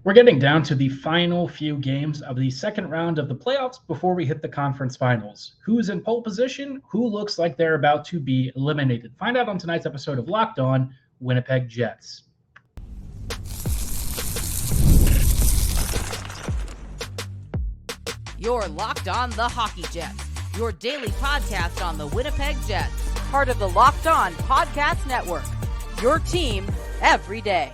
We're getting down to the final few games of the second round of the playoffs before we hit the conference finals. Who's in pole position? Who looks like they're about to be eliminated? Find out on tonight's episode of Locked On Winnipeg Jets. You're Locked On the Hockey Jets, your daily podcast on the Winnipeg Jets, part of the Locked On Podcast Network, your team every day.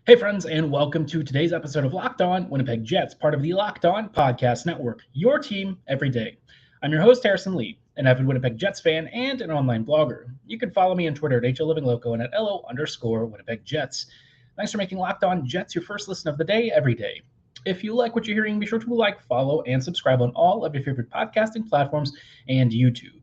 Hey friends, and welcome to today's episode of Locked On Winnipeg Jets, part of the Locked On Podcast Network, your team every day. I'm your host, Harrison Lee, an avid Winnipeg Jets fan and an online blogger. You can follow me on Twitter at HLLivingLoco and at LO_Winnipeg Jets. Thanks for making Locked On Jets your first listen of the day every day. If you like what you're hearing, be sure to like, follow, and subscribe on all of your favorite podcasting platforms and YouTube.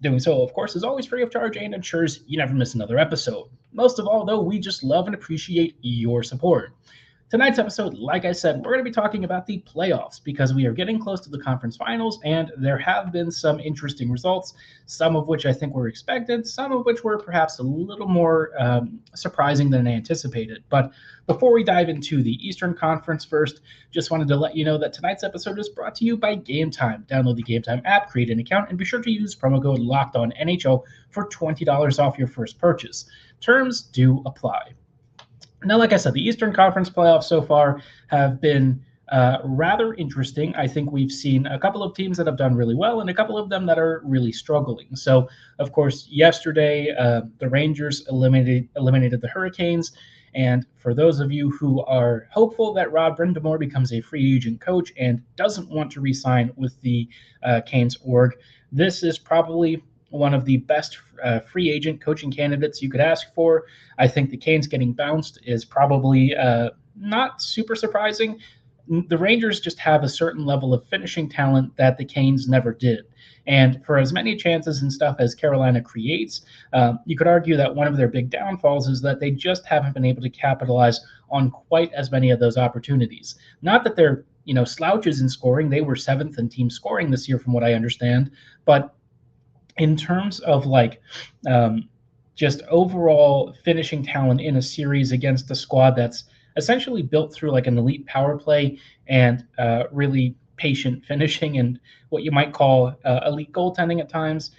Doing so, of course, is always free of charge and ensures you never miss another episode. Most of all, though, we just love and appreciate your support. Tonight's episode, like I said, we're going to be talking about the playoffs because we are getting close to the conference finals, and there have been some interesting results, some of which I think were expected, some of which were perhaps a little more surprising than anticipated. But before we dive into the Eastern Conference first, just wanted to let you know that tonight's episode is brought to you by Game Time. Download the Game Time app, create an account, and be sure to use promo code LOCKEDONNHL for $20 off your first purchase. Terms do apply. Now, like I said, the Eastern Conference playoffs so far have been rather interesting. I think we've seen a couple of teams that have done really well and a couple of them that are really struggling. So, of course, yesterday, the Rangers eliminated the Hurricanes. And for those of you who are hopeful that Rod Brind'Amour becomes a free agent coach and doesn't want to re-sign with the Canes org, this is probably one of the best free agent coaching candidates you could ask for. I think the Canes getting bounced is probably not super surprising. The Rangers just have a certain level of finishing talent that the Canes never did. And for as many chances and stuff as Carolina creates, you could argue that one of their big downfalls is that they just haven't been able to capitalize on quite as many of those opportunities. Not that they're, slouches in scoring. They were seventh in team scoring this year, from what I understand. But in terms of just overall finishing talent in a series against a squad that's essentially built through like an elite power play and really patient finishing and what you might call elite goaltending at times,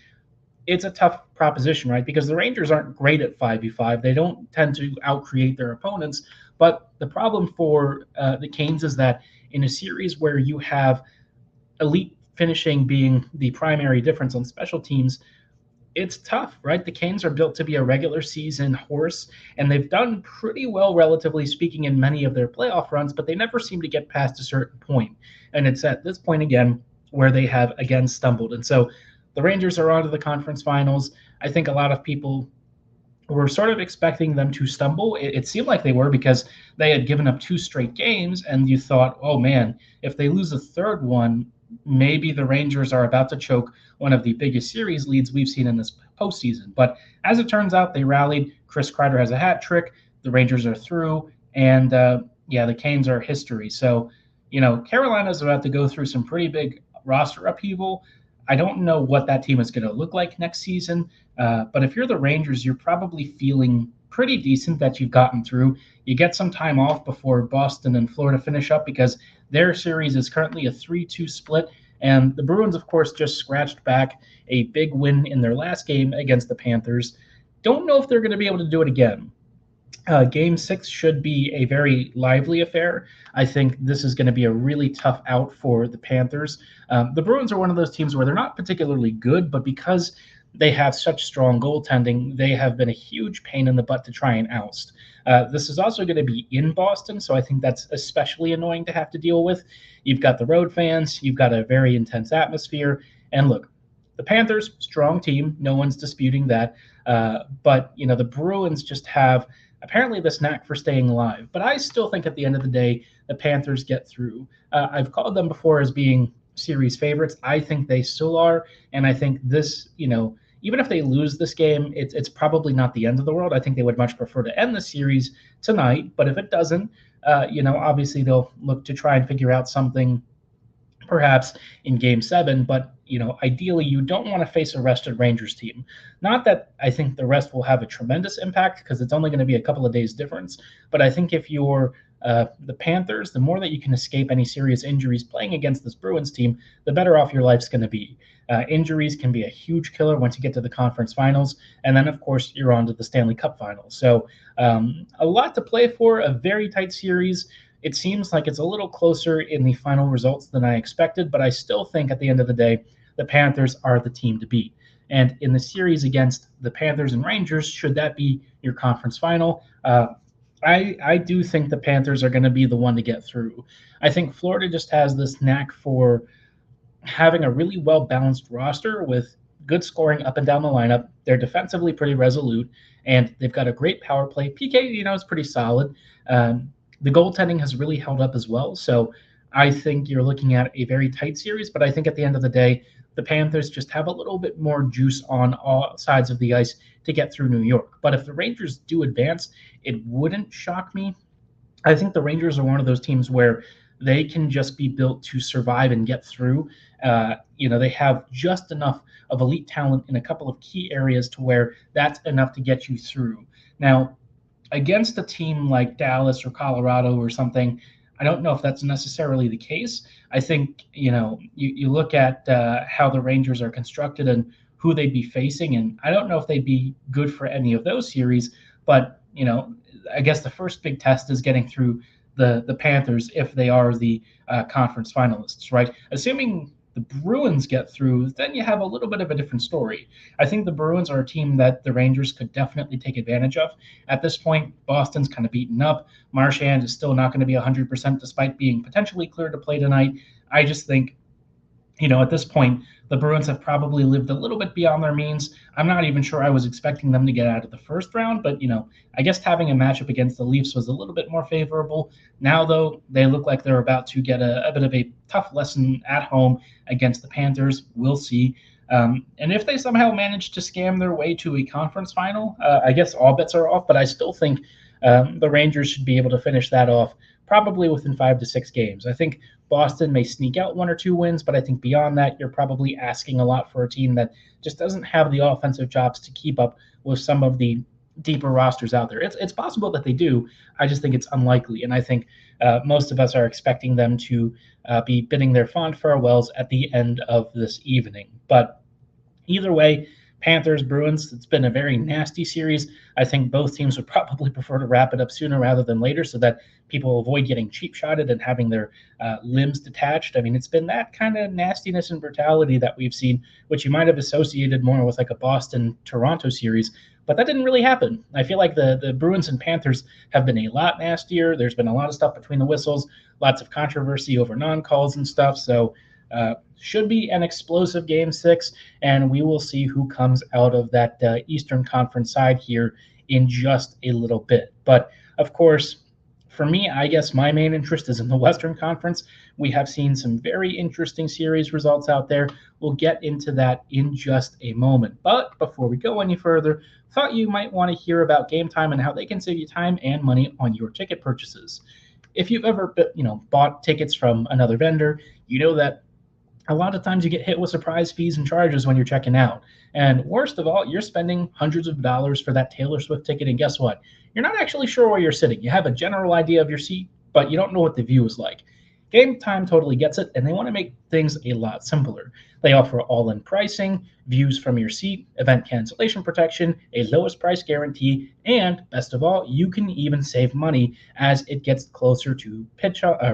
it's a tough proposition, right? Because the Rangers aren't great at 5v5. They don't tend to outcreate their opponents. But the problem for the Canes is that in a series where you have elite finishing being the primary difference on special teams, it's tough, right? The Canes are built to be a regular season horse, and they've done pretty well, relatively speaking, in many of their playoff runs, but they never seem to get past a certain point. And it's at this point again where they have again stumbled. And so the Rangers are on to the conference finals. I think a lot of people were sort of expecting them to stumble. It seemed like they were because they had given up 2 straight games, and you thought, oh man, if they lose a third one, maybe the Rangers are about to choke one of the biggest series leads we've seen in this postseason. But as it turns out, they rallied. Chris Kreider has a hat trick. The Rangers are through. And, the Canes are history. So, Carolina's about to go through some pretty big roster upheaval. I don't know what that team is going to look like next season. But if you're the Rangers, you're probably feeling pretty decent that you've gotten through. You get some time off before Boston and Florida finish up because their series is currently a 3-2 split. And the Bruins, of course, just scratched back a big win in their last game against the Panthers. Don't know if they're going to be able to do it again. Game 6 should be a very lively affair. I think this is going to be a really tough out for the Panthers. The Bruins are one of those teams where they're not particularly good, but because they have such strong goaltending, they have been a huge pain in the butt to try and oust. This is also going to be in Boston, so I think that's especially annoying to have to deal with. You've got the road fans, you've got a very intense atmosphere, and look, the Panthers, strong team, no one's disputing that, but the Bruins just have apparently this knack for staying alive. But I still think at the end of the day, the Panthers get through. I've called them before as being series favorites. I think they still are, and I think this, even if they lose this game, it's probably not the end of the world. I think they would much prefer to end the series tonight. But if it doesn't, obviously they'll look to try and figure out something perhaps in game 7, but ideally you don't want to face a rested Rangers team. Not that I think the rest will have a tremendous impact because it's only going to be a couple of days difference, but I think if you're the Panthers, the more that you can escape any serious injuries playing against this Bruins team, the better off your life's going to be. Injuries can be a huge killer once you get to the conference finals, and then of course you're on to the Stanley Cup finals. So a lot to play for, a very tight series. It seems like it's a little closer in the final results than I expected, but I still think at the end of the day, the Panthers are the team to beat. And in the series against the Panthers and Rangers, should that be your conference final, I do think the Panthers are going to be the one to get through. I think Florida just has this knack for having a really well-balanced roster with good scoring up and down the lineup. They're defensively pretty resolute, and they've got a great power play. PK, is pretty solid. The goaltending has really held up as well. So I think you're looking at a very tight series, but I think at the end of the day, the Panthers just have a little bit more juice on all sides of the ice to get through New York. But if the Rangers do advance, it wouldn't shock me. I think the Rangers are one of those teams where they can just be built to survive and get through. They have just enough of elite talent in a couple of key areas to where that's enough to get you through. Now, against a team like Dallas or Colorado or something, I don't know if that's necessarily the case. I think, you look at how the Rangers are constructed and who they'd be facing, and I don't know if they'd be good for any of those series. But, I guess the first big test is getting through the Panthers if they are the conference finalists, right? Assuming the Bruins get through, then you have a little bit of a different story. I think the Bruins are a team that the Rangers could definitely take advantage of. At this point, Boston's kind of beaten up. Marchand is still not going to be 100% despite being potentially cleared to play tonight. I just think, at this point, the Bruins have probably lived a little bit beyond their means. I'm not even sure I was expecting them to get out of the first round, but, I guess having a matchup against the Leafs was a little bit more favorable. Now, though, they look like they're about to get a bit of a tough lesson at home against the Panthers. We'll see. And if they somehow manage to scam their way to a conference final, I guess all bets are off, but I still think the Rangers should be able to finish that off probably within 5 to 6 games. I think Boston may sneak out 1 or 2 wins, but I think beyond that, you're probably asking a lot for a team that just doesn't have the offensive chops to keep up with some of the deeper rosters out there. It's possible that they do. I just think it's unlikely, and I think most of us are expecting them to be bidding their fond farewells at the end of this evening. But either way, Panthers, Bruins, it's been a very nasty series. I think both teams would probably prefer to wrap it up sooner rather than later so that people avoid getting cheap-shotted and having their limbs detached. I mean, it's been that kind of nastiness and brutality that we've seen, which you might have associated more with like a Boston-Toronto series, but that didn't really happen. I feel like the Bruins and Panthers have been a lot nastier. There's been a lot of stuff between the whistles, lots of controversy over non-calls and stuff, so should be an explosive Game 6, and we will see who comes out of that Eastern Conference side here in just a little bit. But, of course, for me, I guess my main interest is in the Western Conference. We have seen some very interesting series results out there. We'll get into that in just a moment. But before we go any further, thought you might want to hear about Game Time and how they can save you time and money on your ticket purchases. If you've ever bought tickets from another vendor, you know that a lot of times you get hit with surprise fees and charges when you're checking out. And worst of all, you're spending hundreds of dollars for that Taylor Swift ticket, and guess what? You're not actually sure where you're sitting. You have a general idea of your seat, but you don't know what the view is like. Game Time totally gets it, and they want to make things a lot simpler. They offer all-in pricing, views from your seat, event cancellation protection, a lowest price guarantee, and best of all, you can even save money as it gets closer to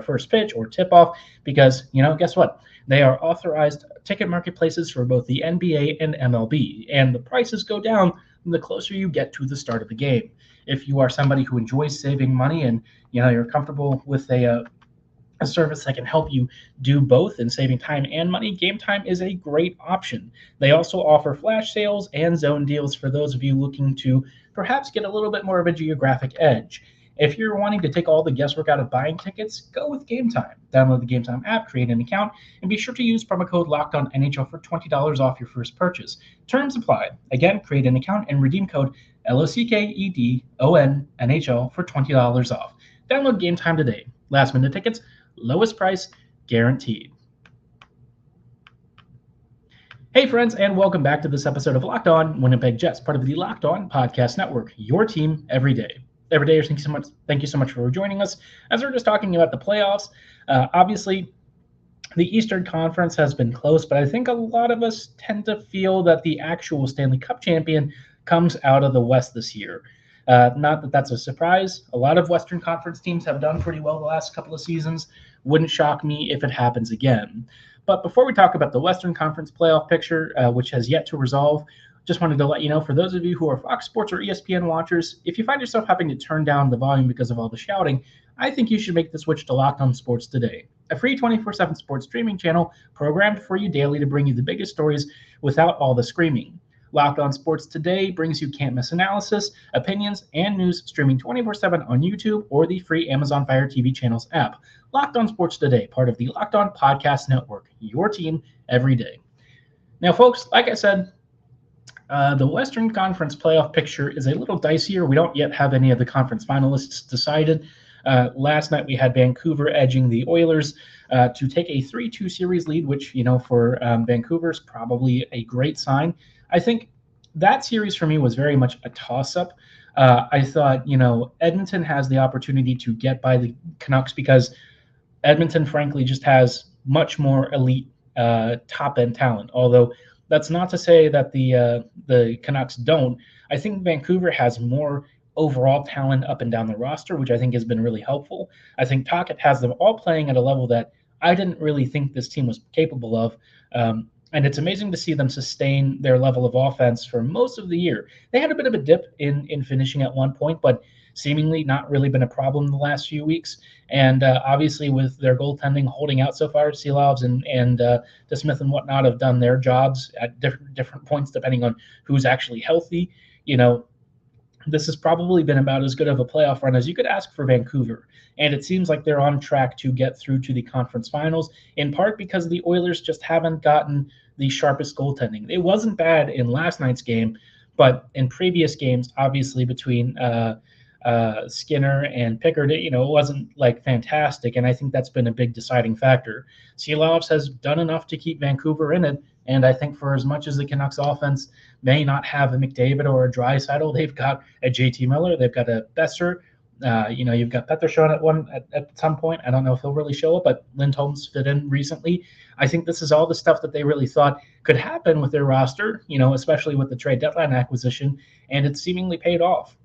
first pitch or tip-off because, guess what? They are authorized ticket marketplaces for both the NBA and MLB, and the prices go down the closer you get to the start of the game. If you are somebody who enjoys saving money and you're comfortable with a service that can help you do both in saving time and money, Game Time is a great option. They also offer flash sales and zone deals for those of you looking to perhaps get a little bit more of a geographic edge. If you're wanting to take all the guesswork out of buying tickets, go with Game Time. Download the Game Time app, create an account, and be sure to use promo code LOCKEDONNHL for $20 off your first purchase. Terms apply. Again, create an account and redeem code LOCKEDONNHL for $20 off. Download Game Time today. Last minute tickets, lowest price, guaranteed. Hey, friends, and welcome back to this episode of Locked On Winnipeg Jets, part of the Locked On Podcast Network, your team every day. Every day, thank you so much for joining us as we're just talking about the playoffs. Obviously, the Eastern Conference has been close, but I think a lot of us tend to feel that the actual Stanley Cup champion comes out of the West this year. Not that that's a surprise. A lot of Western Conference teams have done pretty well the last couple of seasons. Wouldn't shock me if it happens again. But before we talk about the Western Conference playoff picture, which has yet to resolve, just wanted to let you know, for those of you who are Fox Sports or ESPN watchers, if you find yourself having to turn down the volume because of all the shouting, I think you should make the switch to Locked On Sports today, a free 24/7 sports streaming channel programmed for you daily to bring you the biggest stories without all the screaming. Locked On Sports Today brings you can't-miss analysis, opinions, and news streaming 24/7 on YouTube or the free Amazon Fire TV channels app. Locked On Sports Today, part of the Locked On Podcast Network, your team every day. Now, folks, like I said, the Western Conference playoff picture is a little dicier. We don't yet have any of the conference finalists decided. Last night we had Vancouver edging the Oilers to take a 3-2 series lead, which, for Vancouver is probably a great sign. I think that series for me was very much a toss-up. I thought, Edmonton has the opportunity to get by the Canucks because Edmonton, frankly, just has much more elite top-end talent. Although that's not to say that the Canucks don't. I think Vancouver has more overall talent up and down the roster, which I think has been really helpful. I think Tocchet has them all playing at a level that I didn't really think this team was capable of. And it's amazing to see them sustain their level of offense for most of the year. They had a bit of a dip in finishing at one point, but seemingly not really been a problem the last few weeks. And obviously with their goaltending holding out so far, Seelovs and DeSmith and whatnot have done their jobs at different points depending on who's actually healthy. This has probably been about as good of a playoff run as you could ask for Vancouver. And it seems like they're on track to get through to the conference finals, in part because the Oilers just haven't gotten the sharpest goaltending. It wasn't bad in last night's game, but in previous games, obviously between Skinner and Pickard, it wasn't like fantastic. And I think that's been a big deciding factor. Seelovs has done enough to keep Vancouver in it. And I think for as much as the Canucks offense may not have a McDavid or a Draisaitl, they've got a JT Miller, they've got a Besser. You've got Pettersson at some point. I don't know if he'll really show up, but Lindholm's fit in recently. I think this is all the stuff that they really thought could happen with their roster, especially with the trade deadline acquisition, and it's seemingly paid off.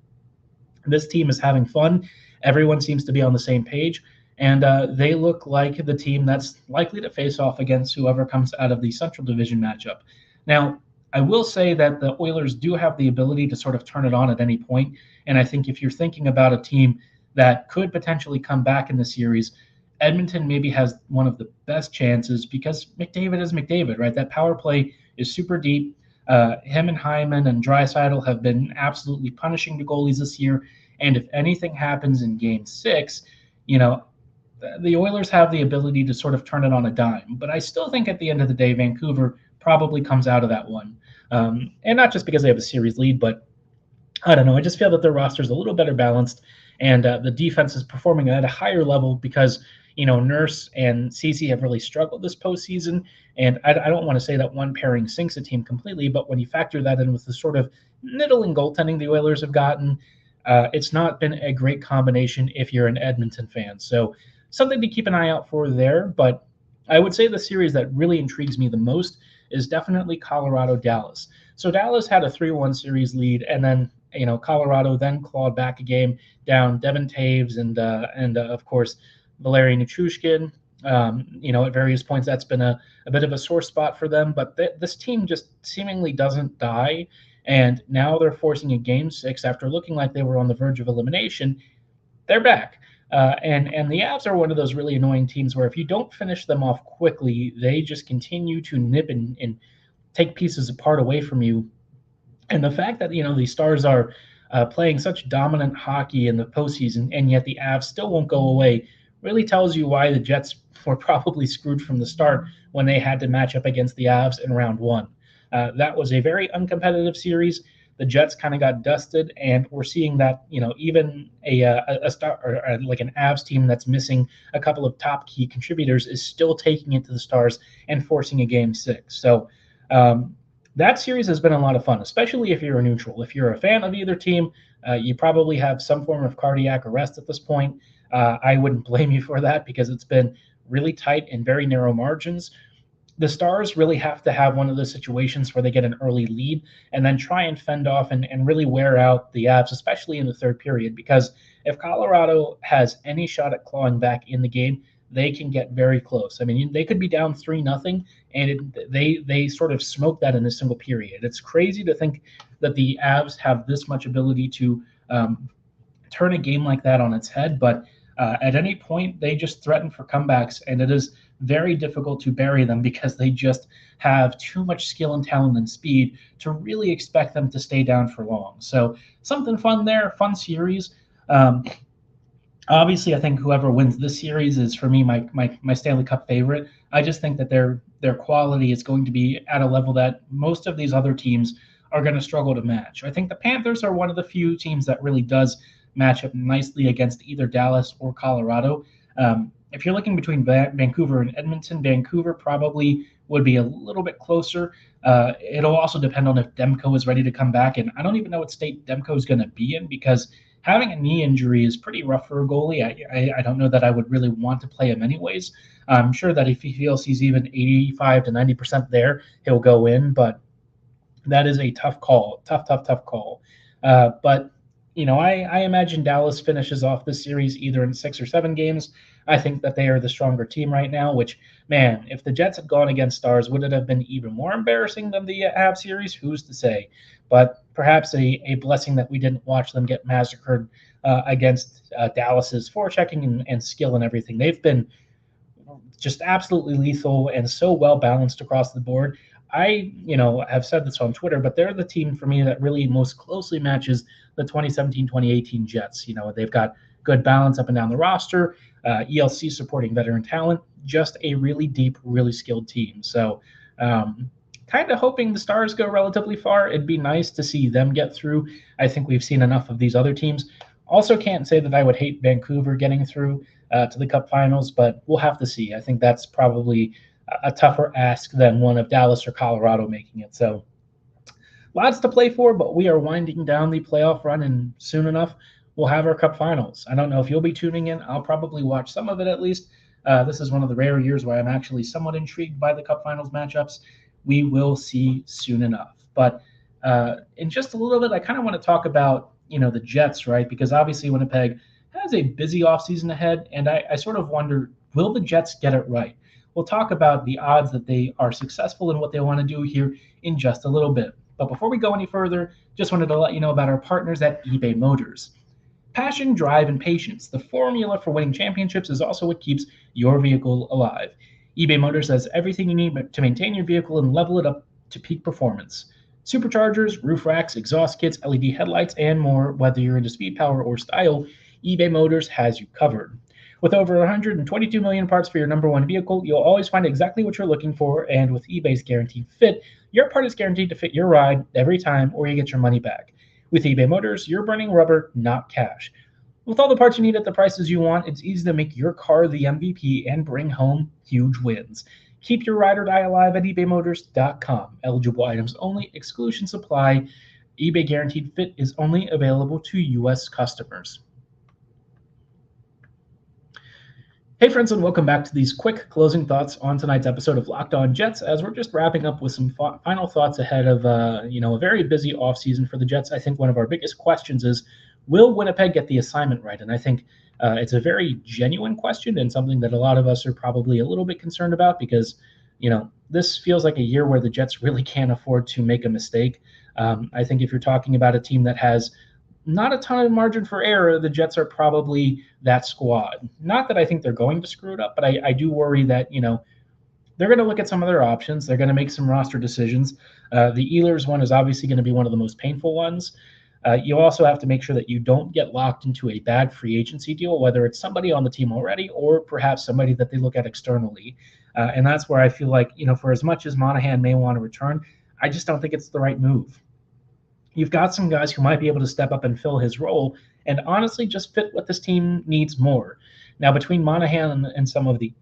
This team is having fun. Everyone seems to be on the same page, and they look like the team that's likely to face off against whoever comes out of the Central Division matchup. Now, I will say that the Oilers do have the ability to sort of turn it on at any point. And I think if you're thinking about a team that could potentially come back in the series, Edmonton maybe has one of the best chances because McDavid is McDavid, right? That power play is super deep. Him and Hyman and Draisaitl have been absolutely punishing the goalies this year. And if anything happens in Game 6, the Oilers have the ability to sort of turn it on a dime. But I still think at the end of the day, Vancouver probably comes out of that one. And not just because they have a series lead, but I don't know. I just feel that their roster is a little better balanced, and the defense is performing at a higher level because, Nurse and Ceci have really struggled this postseason. And I don't want to say that one pairing sinks a team completely, but when you factor that in with the sort of middling goaltending the Oilers have gotten, it's not been a great combination if you're an Edmonton fan. So something to keep an eye out for there. But I would say the series that really intrigues me the most is definitely Colorado-Dallas. So Dallas had a 3-1 series lead, and then Colorado then clawed back a game down Devin Taves and of course Valeri Nichushkin. At various points that's been a bit of a sore spot for them, but this team just seemingly doesn't die, and now they're forcing a Game 6 after looking like they were on the verge of elimination. They're back. And the Avs are one of those really annoying teams where if you don't finish them off quickly, they just continue to nip and take pieces apart away from you. And the fact that, the Stars are playing such dominant hockey in the postseason, and yet the Avs still won't go away, really tells you why the Jets were probably screwed from the start when they had to match up against the Avs in round one. That was a very uncompetitive series. The Jets kind of got dusted, and we're seeing that, even a star or like an Avs team that's missing a couple of top key contributors is still taking it to the Stars and forcing a Game 6. So That series has been a lot of fun, especially if you're a neutral. If you're a fan of either team, you probably have some form of cardiac arrest at this point. I wouldn't blame you for that because it's been really tight and very narrow margins. The Stars really have to have one of those situations where they get an early lead and then try and fend off and really wear out the Avs, especially in the third period, because if Colorado has any shot at clawing back in the game, they can get very close. I mean, they could be down 3-0, and they sort of smoke that in a single period. It's crazy to think that the Avs have this much ability to turn a game like that on its head, but at any point, they just threaten for comebacks, and it is very difficult to bury them because they just have too much skill and talent and speed to really expect them to stay down for long. So something fun there, fun series. Obviously, I think whoever wins this series is, for me, my Stanley Cup favorite. I just think that their quality is going to be at a level that most of these other teams are going to struggle to match. I think the Panthers are one of the few teams that really does match up nicely against either Dallas or Colorado. If you're looking between Vancouver and Edmonton, Vancouver probably would be a little bit closer. It'll also depend on if Demko is ready to come back, and I don't even know what state Demko is going to be in because having a knee injury is pretty rough for a goalie. I don't know that I would really want to play him anyways. I'm sure that if he feels he's even 85 to 90% there, he'll go in, but that is a tough call, tough call. But I imagine Dallas finishes off this series either in 6 or 7 games. I think that they are the stronger team right now, which, man, if the Jets had gone against Stars, would it have been even more embarrassing than the Avs series? Who's to say? But perhaps a blessing that we didn't watch them get massacred against Dallas's forechecking and skill and everything. They've been just absolutely lethal and so well balanced across the board. I have said this on Twitter, but they're the team for me that really most closely matches the 2017-2018 Jets. They've got good balance up and down the roster, ELC supporting veteran talent, just a really deep, really skilled team. So kind of hoping the Stars go relatively far. It'd be nice to see them get through. I think we've seen enough of these other teams. Also can't say that I would hate Vancouver getting through to the Cup Finals, but we'll have to see. I think that's probably a tougher ask than one of Dallas or Colorado making it. So lots to play for, but we are winding down the playoff run, and soon enough, we'll have our Cup Finals. I don't know if you'll be tuning in. I'll probably watch some of it at least. This is one of the rare years where I'm actually somewhat intrigued by the Cup Finals matchups. We will see soon enough. But in just a little bit, I kind of want to talk about, the Jets, right? Because obviously Winnipeg has a busy offseason ahead, and I sort of wonder, will the Jets get it right? We'll talk about the odds that they are successful in what they want to do here in just a little bit. But before we go any further, just wanted to let you know about our partners at eBay Motors. Passion, drive, and patience. The formula for winning championships is also what keeps your vehicle alive. eBay Motors has everything you need to maintain your vehicle and level it up to peak performance. Superchargers, roof racks, exhaust kits, LED headlights, and more. Whether you're into speed, power, or style, eBay Motors has you covered. With over 122 million parts for your number one vehicle, you'll always find exactly what you're looking for, and with eBay's Guaranteed Fit, your part is guaranteed to fit your ride every time, or you get your money back. With eBay Motors, you're burning rubber, not cash. With all the parts you need at the prices you want, it's easy to make your car the MVP and bring home huge wins. Keep your ride or die alive at ebaymotors.com. Eligible items only, exclusions apply. eBay Guaranteed Fit is only available to U.S. customers. Hey friends, and welcome back to these quick closing thoughts on tonight's episode of Locked On Jets, as we're just wrapping up with some final thoughts ahead of a very busy offseason for the Jets. I think one of our biggest questions is, will Winnipeg get the assignment right? And I think it's a very genuine question and something that a lot of us are probably a little bit concerned about because, this feels like a year where the Jets really can't afford to make a mistake. I think if you're talking about a team that has not a ton of margin for error, the Jets are probably that squad. Not that I think they're going to screw it up, but I do worry that, they're going to look at some of their options. They're going to make some roster decisions. The Ehlers one is obviously going to be one of the most painful ones. You also have to make sure that you don't get locked into a bad free agency deal, whether it's somebody on the team already or perhaps somebody that they look at externally. And that's where I feel like, for as much as Monahan may want to return, I just don't think it's the right move. You've got some guys who might be able to step up and fill his role and honestly just fit what this team needs more. Now, between Monahan and some of the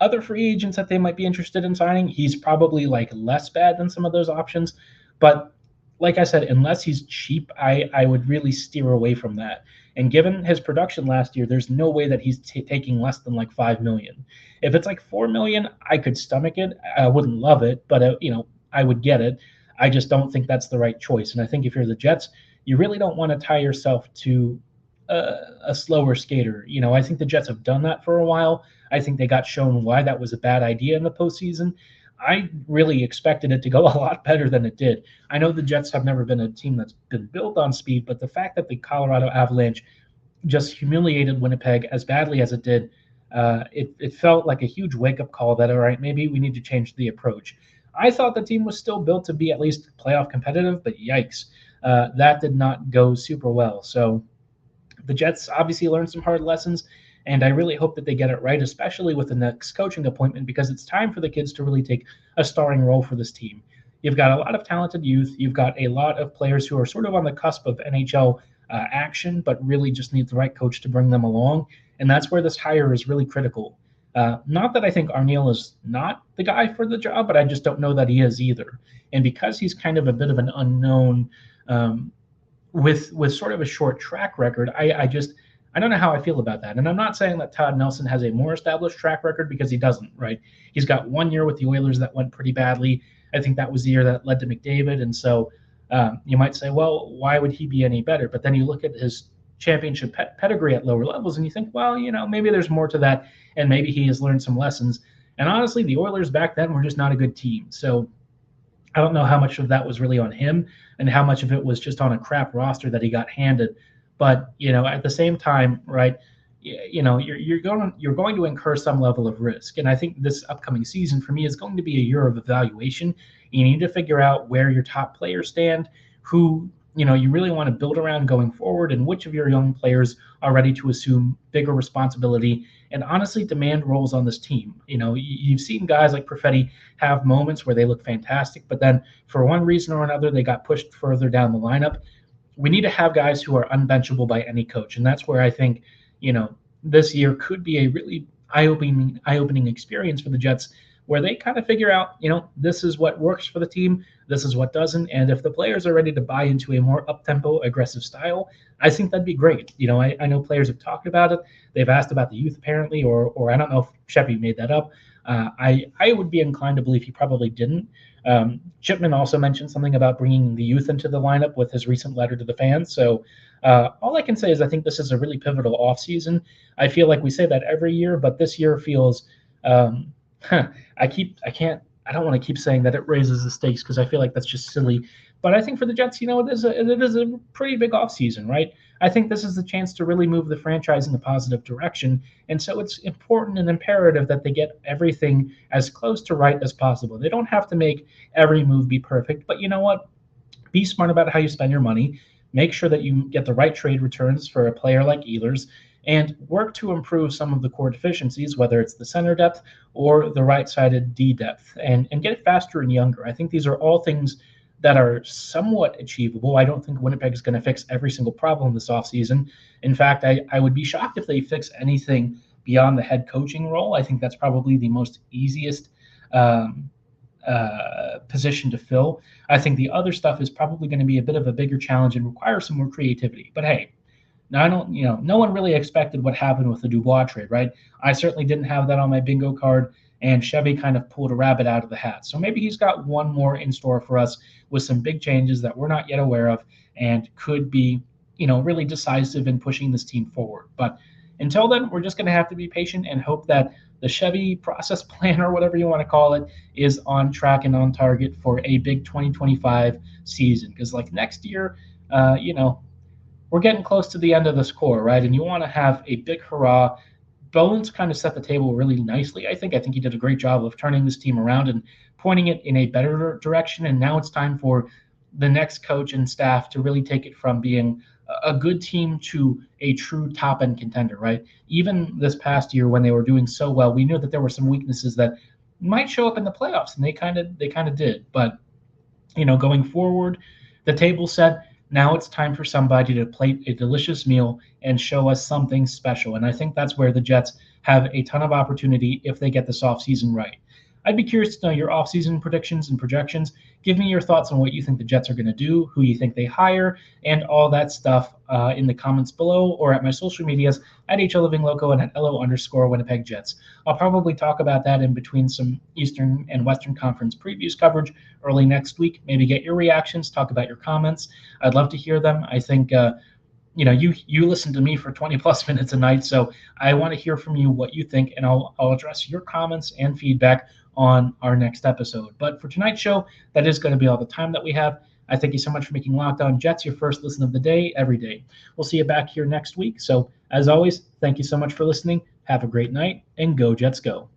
other free agents that they might be interested in signing, he's probably like less bad than some of those options. But like I said, unless he's cheap, I would really steer away from that. And given his production last year, there's no way that he's taking less than like $5 million. If it's like $4 million, I could stomach it. I wouldn't love it, but I would get it. I just don't think that's the right choice. And I think if you're the Jets, you really don't want to tie yourself to a slower skater. I think the Jets have done that for a while. I think they got shown why that was a bad idea in the postseason. I really expected it to go a lot better than it did. I know the Jets have never been a team that's been built on speed, but the fact that the Colorado Avalanche just humiliated Winnipeg as badly as it did, it felt like a huge wake-up call that, all right, maybe we need to change the approach. I thought the team was still built to be at least playoff competitive, but yikes, that did not go super well. So the Jets obviously learned some hard lessons, and I really hope that they get it right, especially with the next coaching appointment, because it's time for the kids to really take a starring role for this team. You've got a lot of talented youth. You've got a lot of players who are sort of on the cusp of NHL action, but really just need the right coach to bring them along. And that's where this hire is really critical. Not that I think Arniel is not the guy for the job, but I just don't know that he is either. And because he's kind of a bit of an unknown with sort of a short track record, I don't know how I feel about that. And I'm not saying that Todd Nelson has a more established track record, because he doesn't, right? He's got 1 year with the Oilers that went pretty badly. I think that was the year that led to McDavid. And so you might say, well, why would he be any better? But then you look at his championship pedigree at lower levels and you think, well, maybe there's more to that. And maybe he has learned some lessons. And honestly, the Oilers back then were just not a good team. So I don't know how much of that was really on him and how much of it was just on a crap roster that he got handed. But, at the same time, right, you're going to incur some level of risk. And I think this upcoming season for me is going to be a year of evaluation. You need to figure out where your top players stand, who, you really want to build around going forward, and which of your young players are ready to assume bigger responsibility and honestly demand roles on this team. You've seen guys like Perfetti have moments where they look fantastic, but then for one reason or another, they got pushed further down the lineup. We need to have guys who are unbenchable by any coach. And that's where I think, this year could be a really eye-opening experience for the Jets, where they kind of figure out, this is what works for the team, this is what doesn't. And if the players are ready to buy into a more up-tempo, aggressive style, I think that'd be great. I know players have talked about it. They've asked about the youth apparently, or I don't know if Sheppy made that up. I would be inclined to believe he probably didn't. Chipman also mentioned something about bringing the youth into the lineup with his recent letter to the fans. So all I can say is I think this is a really pivotal offseason. I feel like we say that every year, but this year feels I don't want to keep saying that it raises the stakes, because I feel like that's just silly. But I think for the Jets, it is a pretty big offseason, right? I think this is the chance to really move the franchise in a positive direction. And so it's important and imperative that they get everything as close to right as possible. They don't have to make every move be perfect, but you know what? Be smart about how you spend your money. Make sure that you get the right trade returns for a player like Ehlers, and work to improve some of the core deficiencies, whether it's the center depth or the right-sided D depth, and get faster and younger. I think these are all things that are somewhat achievable. I don't think Winnipeg is going to fix every single problem this offseason. In fact, I would be shocked if they fix anything beyond the head coaching role. I think that's probably the most easiest position to fill. I think the other stuff is probably going to be a bit of a bigger challenge and require some more creativity. But hey, now no one really expected what happened with the Dubois trade, right? I certainly didn't have that on my bingo card, and Chevy kind of pulled a rabbit out of the hat. So maybe he's got one more in store for us with some big changes that we're not yet aware of, and could be, really decisive in pushing this team forward. But until then, we're just going to have to be patient and hope that the Chevy process plan, or whatever you want to call it, is on track and on target for a big 2025 season. Because next year, we're getting close to the end of this core, right? And you want to have a big hurrah. Bones kind of set the table really nicely, I think. I think he did a great job of turning this team around and pointing it in a better direction. And now it's time for the next coach and staff to really take it from being a good team to a true top-end contender, right? Even this past year when they were doing so well, we knew that there were some weaknesses that might show up in the playoffs, and they kind of did. But, going forward, the table set. Now it's time for somebody to plate a delicious meal and show us something special. And I think that's where the Jets have a ton of opportunity if they get this offseason right. I'd be curious to know your offseason predictions and projections. Give me your thoughts on what you think the Jets are going to do, who you think they hire, and all that stuff in the comments below or at my social medias at HLLivingLoco and at LO_Winnipeg Jets. I'll probably talk about that in between some Eastern and Western Conference previews coverage early next week. Maybe get your reactions, talk about your comments. I'd love to hear them. I think you listen to me for 20 plus minutes a night, so I want to hear from you what you think, and I'll address your comments and feedback on our next episode. But for tonight's show, that is going to be all the time that we have. I thank you so much for making Locked On Jets your first listen of the day every day. We'll see you back here next week. So as always, thank you so much for listening. Have a great night, and go Jets go.